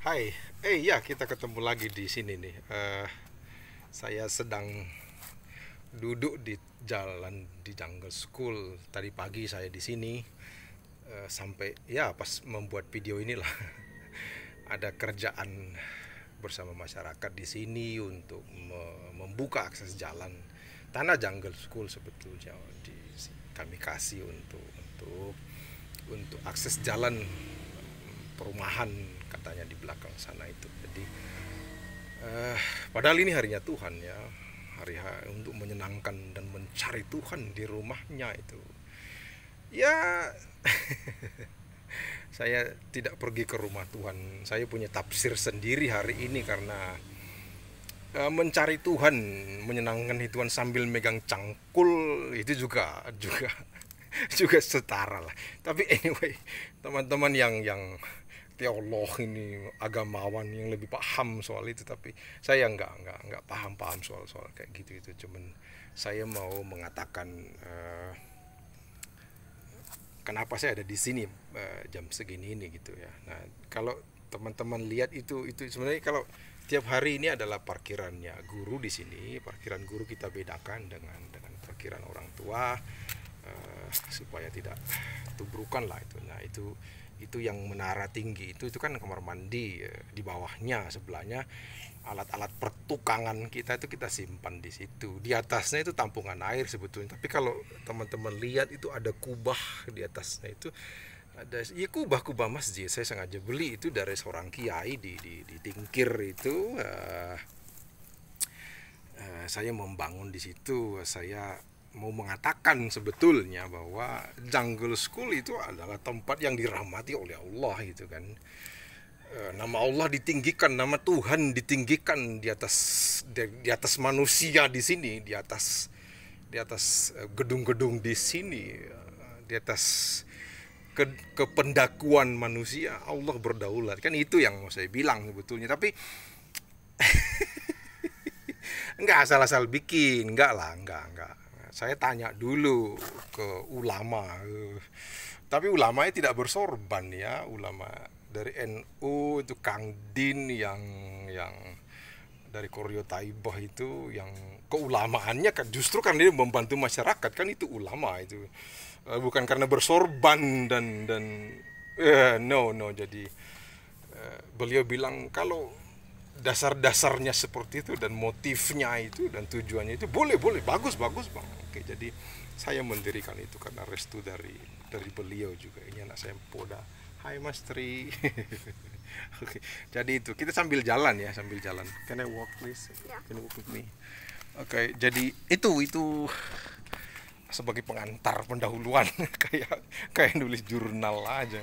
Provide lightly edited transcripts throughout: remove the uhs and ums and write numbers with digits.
Hai, ya kita ketemu lagi di sini nih. Saya sedang duduk di jalan di Jungle School. Tadi pagi saya di sini sampai ya pas membuat video inilah ada kerjaan bersama masyarakat di sini untuk membuka akses jalan tanah Jungle School sebetulnya kami kasih untuk akses jalan perumahan katanya di belakang sana itu. Jadi padahal ini harinya Tuhan ya, untuk menyenangkan dan mencari Tuhan di rumahnya itu. Ya, saya tidak pergi ke rumah Tuhan. Saya punya tafsir sendiri hari ini karena mencari Tuhan, menyenangkan Tuhan sambil megang cangkul itu juga juga setara lah. Tapi anyway, teman-teman yang teolog ini, agamawan yang lebih paham soal itu, tapi saya nggak paham soal kayak gitu. Itu cuman saya mau mengatakan kenapa saya ada di sini jam segini ini gitu ya. Nah, kalau teman-teman lihat itu sebenarnya kalau tiap hari ini adalah parkirannya guru di sini. Parkiran guru kita bedakan dengan parkiran orang tua supaya tidak tubrukan lah itu. Nah, itu yang menara tinggi itu kan kamar mandi, di bawahnya sebelahnya alat-alat pertukangan kita itu kita simpan di situ. Di atasnya itu tampungan air sebetulnya. Tapi kalau teman-teman lihat itu ada kubah di atasnya itu, ada ya kubah masjid. Saya sengaja beli itu dari seorang kiai di Tingkir itu. Saya membangun di situ. Saya mau mengatakan sebetulnya bahwa Jungle School itu adalah tempat yang dirahmati oleh Allah gitu kan. Nama Allah ditinggikan, nama Tuhan ditinggikan di atas manusia di sini, di atas gedung-gedung di sini, di atas kependakuan manusia. Allah berdaulat, kan itu yang mau saya bilang sebetulnya. Tapi enggak asal-asal bikin, enggak. Saya tanya dulu ke ulama, tapi ulamanya tidak bersorban ya. Ulama dari NU itu Kang Din yang dari Koryo Taibah itu, yang keulamaannya kan justru kan dia membantu masyarakat, kan itu ulama itu, bukan karena bersorban dan no. Jadi beliau bilang kalau dasar-dasarnya seperti itu dan motifnya itu dan tujuannya itu boleh bagus bang. Oke, jadi saya mendirikan itu karena restu dari beliau juga. Ini anak saya Poda. Hai Mas Tri. Oke, jadi itu kita sambil jalan. Can I walk please? Can you walk with me? Oke, jadi itu sebagai pengantar pendahuluan kayak nulis jurnal aja.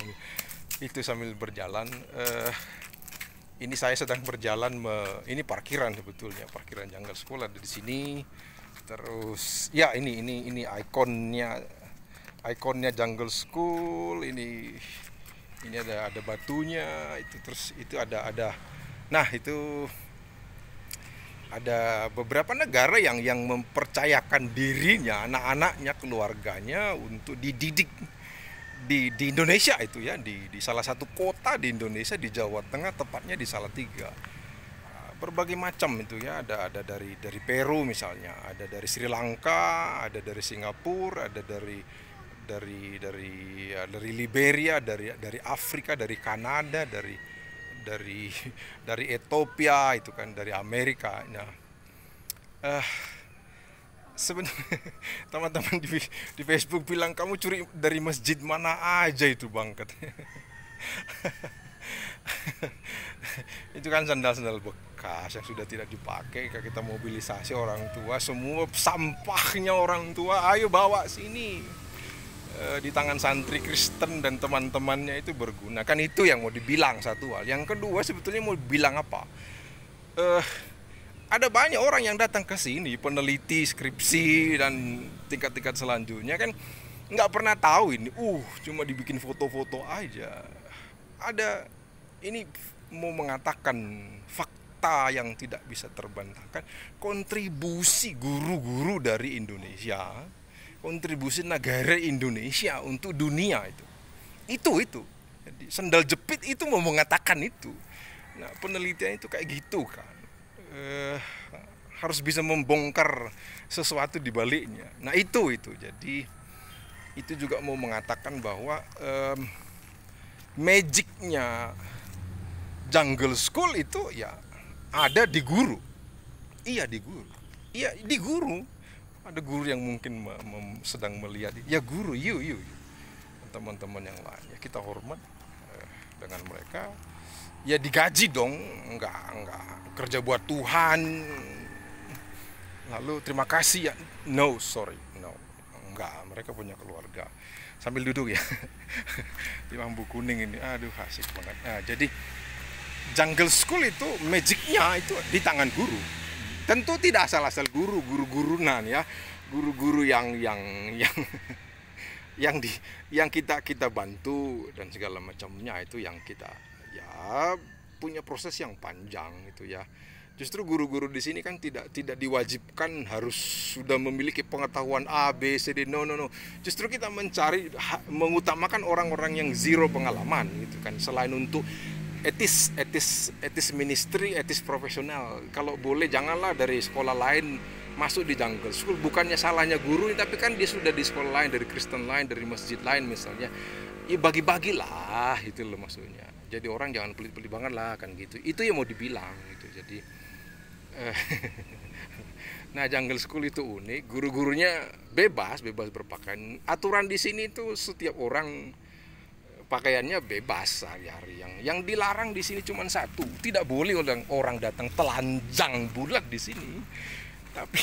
Itu sambil berjalan. Ini saya sedang berjalan ini parkiran sebetulnya, parkiran Jungle School ada di sini. Terus ya ini ikonnya Jungle School ini ada batunya itu. Terus itu ada nah itu ada beberapa negara yang mempercayakan dirinya, anak-anaknya, keluarganya untuk dididik di Indonesia itu ya, di salah satu kota di Indonesia, di Jawa Tengah, tepatnya di Salatiga. Berbagai macam itu ya, ada dari Peru misalnya, ada dari Sri Lanka, ada dari Singapura, ada dari Liberia, dari Afrika, dari Kanada, dari Ethiopia itu kan, dari Amerika. Nah, sebenarnya teman-teman di Facebook bilang kamu curi dari masjid mana aja itu bang, katanya. Itu kan sandal-sandal bekas yang sudah tidak dipakai. Kita mobilisasi orang tua, semua sampahnya orang tua ayo bawa sini. Di tangan santri Kristen dan teman-temannya itu berguna. Kan itu yang mau dibilang satu hal. Yang kedua sebetulnya mau bilang apa? Ada banyak orang yang datang ke sini, peneliti, skripsi dan tingkat-tingkat selanjutnya kan nggak pernah tahu ini. Cuma dibikin foto-foto aja. Ada ini mau mengatakan fakta yang tidak bisa terbantahkan. Kontribusi guru-guru dari Indonesia, kontribusi negara Indonesia untuk dunia itu. Jadi sendal jepit itu mau mengatakan itu. Nah, penelitian itu kayak gitu kan. Harus bisa membongkar sesuatu di baliknya. Nah, itu. Jadi itu juga mau mengatakan bahwa magicnya jungle school itu ya ada di guru. Iya, di guru. Iya, di guru. Ada guru yang mungkin sedang melihat. Ya guru, yuk. Teman-teman yang lain, ya kita hormat dengan mereka. Ya digaji dong, enggak kerja buat Tuhan. Lalu terima kasih ya. No, enggak, mereka punya keluarga. Sambil duduk ya. Di bambu kuning ini, aduh asik banget. Nah, jadi jungle school itu magicnya itu di tangan guru. Tentu tidak asal-asal guru-gurunan ya, guru-guru yang yang kita bantu dan segala macamnya, itu yang kita ya punya proses yang panjang itu ya. Justru guru-guru di sini kan tidak diwajibkan harus sudah memiliki pengetahuan A, B, C, D. No. Justru kita mengutamakan orang-orang yang zero pengalaman gitu kan. Selain untuk etis ministry, etis profesional. Kalau boleh janganlah dari sekolah lain masuk di jungle school. Bukannya salahnya guru, tapi kan dia sudah di sekolah lain, dari Kristen lain, dari masjid lain misalnya. Ya bagi-bagilah, itu loh maksudnya. Jadi orang jangan pelit-pelit banget lah kan gitu. Itu yang mau dibilang gitu. Jadi nah, jungle school itu unik. Guru-gurunya bebas berpakaian. Aturan di sini tuh setiap orang pakaiannya bebas sehari-hari. Yang dilarang di sini cuma satu, tidak boleh orang datang telanjang bulat di sini. Tapi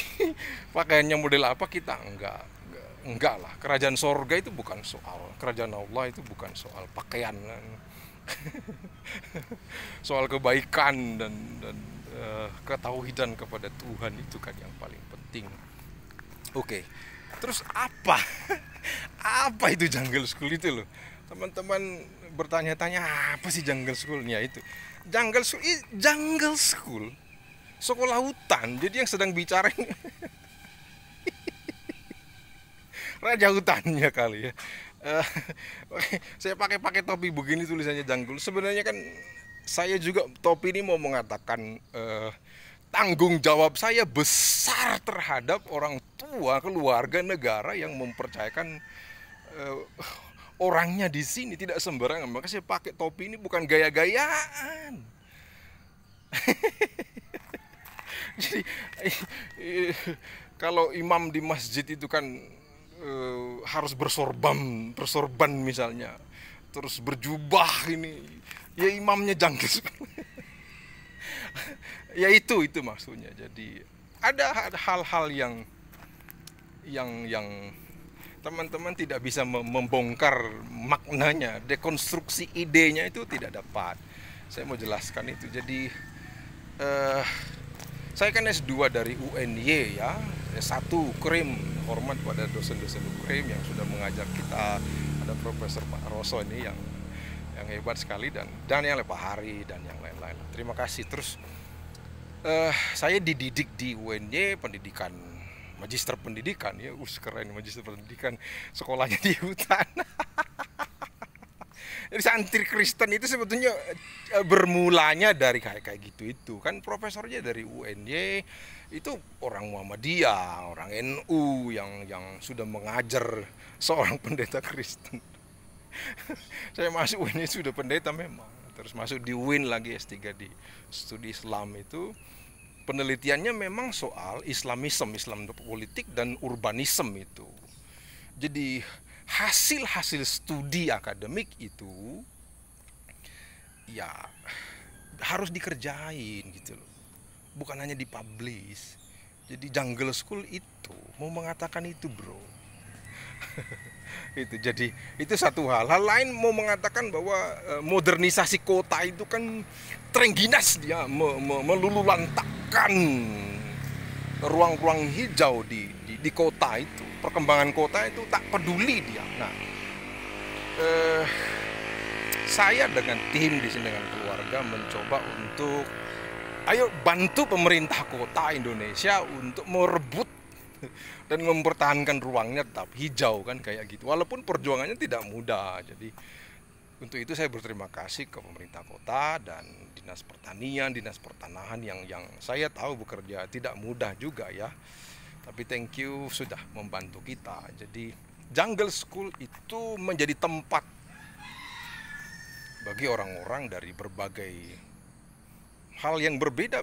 pakaiannya model apa kita enggak lah. Kerajaan sorga itu bukan soal, kerajaan Allah itu bukan soal pakaian. Soal kebaikan dan ketauhidan kepada Tuhan, itu kan yang paling penting. Oke. Terus apa? Apa itu jungle school itu loh? Teman-teman bertanya-tanya, apa sih jungle school-nya itu? Jungle school, sekolah hutan. Jadi yang sedang bicara ini raja hutannya kali ya. Saya pakai topi begini, tulisannya jungle. Sebenarnya kan saya juga topi ini mau mengatakan tanggung jawab saya besar terhadap orang tua, keluarga, negara yang mempercayakan orangnya di sini, tidak sembarangan. Maka saya pakai topi ini bukan gaya-gayaan. Jadi kalau imam di masjid itu kan harus bersorban misalnya, terus berjubah ini, ya imamnya jungle school. Ya itu maksudnya. Jadi ada hal-hal yang teman-teman tidak bisa membongkar maknanya, dekonstruksi idenya itu tidak dapat. Saya mau jelaskan itu. Jadi saya kan S2 dari UNY ya, S1 UKRIM, hormat pada dosen-dosen UKRIM yang sudah mengajar kita. Ada Profesor Pak Roso ini yang hebat sekali, dan yang Pak Hari dan yang lain-lain. Terima kasih. Terus saya dididik di UNY, pendidikan magister pendidikan ya, keren, magister pendidikan, sekolahnya di hutan. Jadi santri Kristen itu sebetulnya bermulanya dari kayak gitu itu kan. Profesornya dari UNY itu orang Muhammadiyah, orang NU yang sudah mengajar seorang pendeta Kristen. Saya masuk UNY sudah pendeta memang, terus masuk di UIN lagi S3 di studi Islam. Itu penelitiannya memang soal Islamisme, Islam politik dan urbanisme itu. Jadi hasil studi akademik itu ya harus dikerjain gitu loh, bukan hanya dipublish. Jadi jungle school itu mau mengatakan itu, bro. Itu jadi itu satu hal lain mau mengatakan bahwa modernisasi kota itu kan terengginas, dia melululantakkan ruang-ruang hijau di kota itu. Perkembangan kota itu tak peduli dia. Nah, saya dengan tim di sini, dengan keluarga, mencoba untuk ayo bantu pemerintah kota Indonesia untuk merebut dan mempertahankan ruangnya tetap hijau kan, kayak gitu. Walaupun perjuangannya tidak mudah. Jadi untuk itu saya berterima kasih ke pemerintah kota, dan dinas pertanian, dinas pertanahan yang saya tahu bekerja tidak mudah juga ya. Tapi thank you sudah membantu kita. Jadi Jungle School itu menjadi tempat bagi orang-orang dari berbagai hal yang berbeda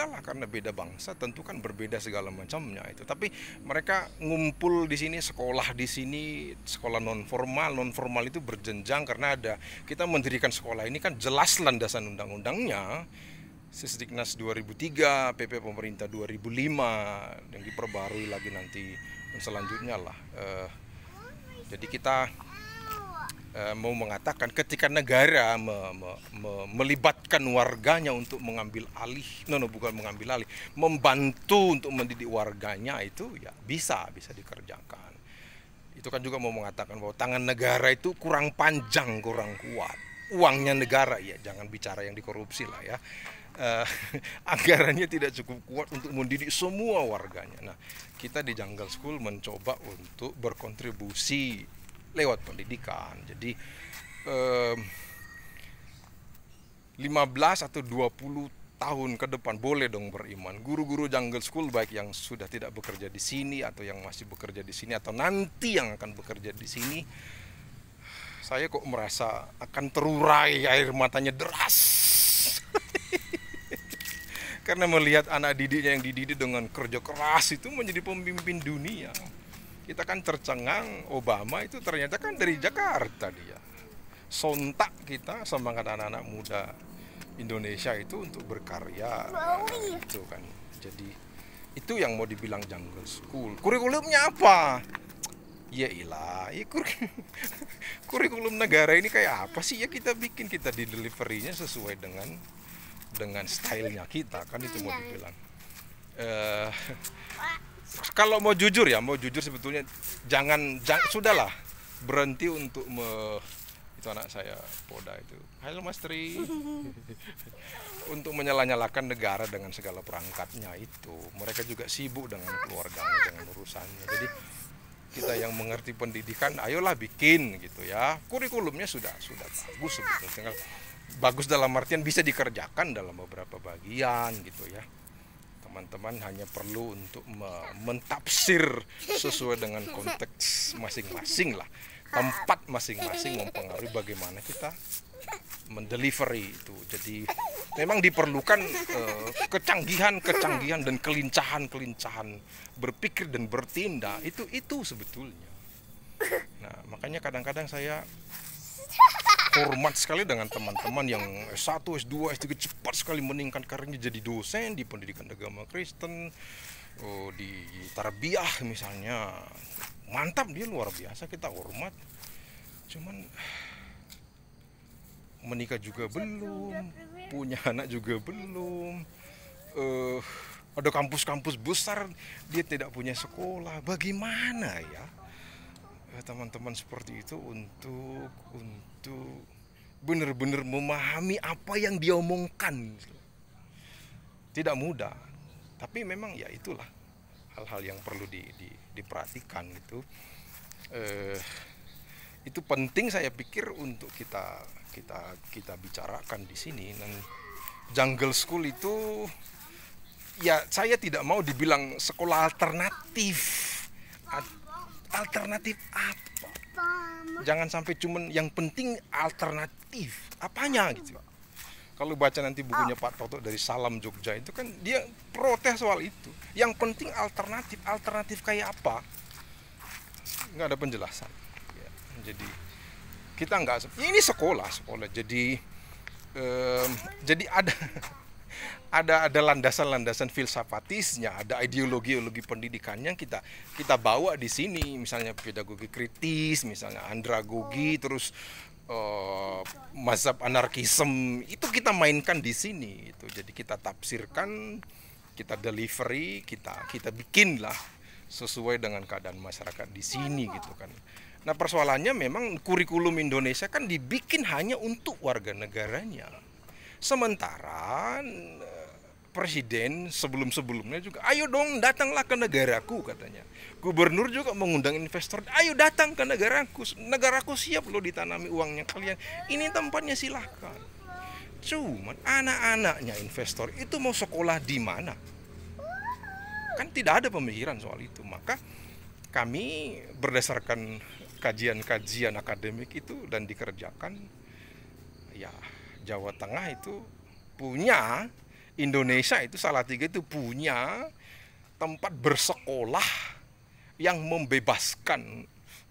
lah, karena beda bangsa tentu kan berbeda segala macamnya itu. Tapi mereka ngumpul di sini, sekolah di sini, sekolah non formal itu berjenjang karena kita mendirikan sekolah ini kan jelas landasan undang-undangnya. Sisdiknas 2003, PP pemerintah 2005 yang diperbarui lagi nanti selanjutnya lah. Jadi kita mau mengatakan ketika negara melibatkan warganya untuk mengambil alih, bukan mengambil alih, membantu untuk mendidik warganya, itu ya bisa dikerjakan. Itu kan juga mau mengatakan bahwa tangan negara itu kurang panjang, kurang kuat. Uangnya negara, ya jangan bicara yang dikorupsi lah ya. Anggarannya tidak cukup kuat untuk mendidik semua warganya. Nah, kita di Jungle School mencoba untuk berkontribusi lewat pendidikan. Jadi 15 atau 20 tahun ke depan boleh dong beriman. Guru-guru Jungle School baik yang sudah tidak bekerja di sini atau yang masih bekerja di sini atau nanti yang akan bekerja di sini, saya kok merasa akan terurai air matanya deras. Karena melihat anak didiknya yang dididik dengan kerja keras itu menjadi pemimpin dunia. Kita kan tercengang, Obama itu ternyata kan dari Jakarta dia. Sontak kita semangat anak-anak muda Indonesia itu untuk berkarya. Itu kan. Jadi itu yang mau dibilang Jungle School. Kurikulumnya apa? Ya ilah, kurikulum negara ini kayak apa sih? Ya kita bikin, kita di deliverynya sesuai dengan stylenya kita, kan itu mau dibilang. Kalau mau jujur sebetulnya sudahlah berhenti untuk itu anak saya Poda itu, halo Mas Tri, untuk menyala-nyalakan negara dengan segala perangkatnya itu. Mereka juga sibuk dengan keluarganya, dengan urusannya. Jadi kita yang mengerti pendidikan, ayolah bikin gitu ya. Kurikulumnya sudah bagus sebetulnya, tinggal bagus dalam artian bisa dikerjakan dalam beberapa bagian gitu ya. Teman-teman hanya perlu untuk mentafsir sesuai dengan konteks masing-masing lah. Tempat masing-masing mempengaruhi bagaimana kita mendelivery itu. Jadi memang diperlukan kecanggihan dan kelincahan berpikir dan bertindak itu sebetulnya. Nah, makanya kadang-kadang saya hormat sekali dengan teman-teman yang S1, S2, S3 cepat sekali meningkat karirnya jadi dosen di pendidikan agama Kristen, di tarbiyah misalnya. Mantap, dia luar biasa, kita hormat. Cuman menikah juga belum, punya anak juga belum, ada kampus-kampus besar dia tidak punya sekolah. Bagaimana ya teman-teman seperti itu untuk benar-benar memahami apa yang dia omongkan? Tidak mudah, tapi memang ya itulah hal-hal yang perlu diperhatikan gitu. Itu penting saya pikir untuk kita bicarakan di sini. Dan Jungle School itu ya saya tidak mau dibilang sekolah alternatif. Alternatif apa? Jangan sampai cuman yang penting alternatif. Apanya gitu. Kalau baca nanti bukunya Pak Toto dari Salam Jogja itu kan dia protes soal itu. Yang penting alternatif. Alternatif kayak apa? Nggak ada penjelasan. Ya, jadi kita nggak, ini sekolah. Jadi ada landasan-landasan filsafatisnya, ada ideologi pendidikannya kita bawa di sini, misalnya pedagogi kritis, misalnya andragogi, terus mazhab anarkisme itu kita mainkan di sini itu. Jadi kita tafsirkan, kita delivery, kita bikinlah sesuai dengan keadaan masyarakat di sini gitu kan. Nah, persoalannya memang kurikulum Indonesia kan dibikin hanya untuk warga negaranya. Sementara presiden sebelum-sebelumnya juga, ayo dong datanglah ke negaraku katanya. Gubernur juga mengundang investor, ayo datang ke negaraku siap loh ditanami uangnya kalian. Ini tempatnya silahkan. Cuman anak-anaknya investor itu mau sekolah di mana? Kan tidak ada pemikiran soal itu. Maka kami berdasarkan kajian-kajian akademik itu dan dikerjakan, ya Jawa Tengah itu punya, Indonesia itu Salatiga itu punya tempat bersekolah yang membebaskan,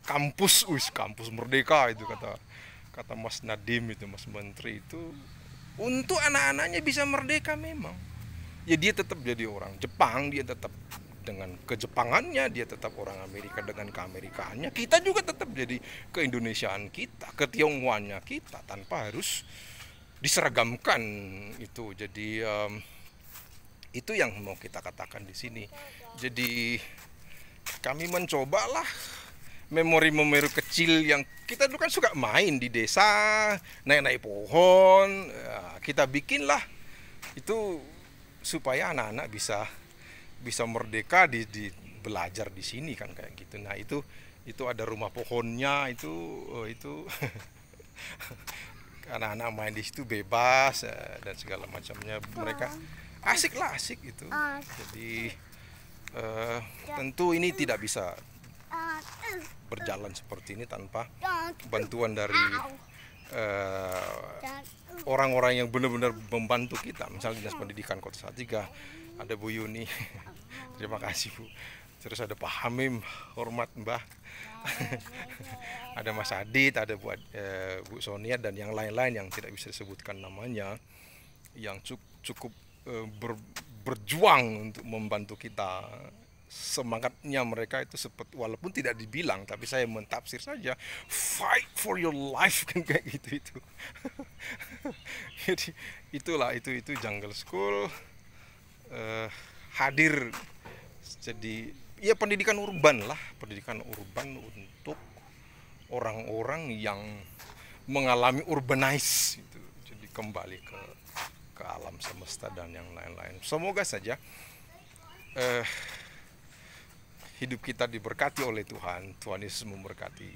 kampus kampus merdeka itu kata Mas Nadiem itu, Mas Menteri itu, untuk anak-anaknya bisa merdeka memang. Ya dia tetap jadi orang Jepang, dia tetap dengan kejepangannya, dia tetap orang Amerika dengan keamerikaannya, kita juga tetap jadi keindonesiaan kita, ketionghoannya kita, tanpa harus diseragamkan itu. Jadi itu yang mau kita katakan di sini. Jadi kami mencobalah memori-memori kecil yang kita dulu kan suka main di desa, naik-naik pohon, ya, kita bikinlah itu supaya anak-anak bisa merdeka di belajar di sini kan, kayak gitu. Nah itu ada rumah pohonnya itu anak-anak main di situ bebas dan segala macamnya, mereka asik itu. Jadi tentu ini tidak bisa berjalan seperti ini tanpa bantuan dari orang-orang yang benar-benar membantu kita. Misalnya Dinas Pendidikan Kota Salatiga, ada Bu Yuni, terima kasih Bu. Terus ada Pak Hamim, hormat Mbah. Ada Mas Adit, ada Bu Sonia dan yang lain-lain yang tidak bisa disebutkan namanya, yang cukup berjuang untuk membantu kita. Semangatnya mereka itu seperti, walaupun tidak dibilang, tapi saya mentafsir saja, fight for your life kan, kayak gitu itu. Jadi itulah itu Jungle School hadir jadi ya pendidikan urban untuk orang-orang yang mengalami urbanize itu. Jadi kembali ke alam semesta dan yang lain-lain. Semoga saja hidup kita diberkati oleh Tuhan. Tuhan Yesus memberkati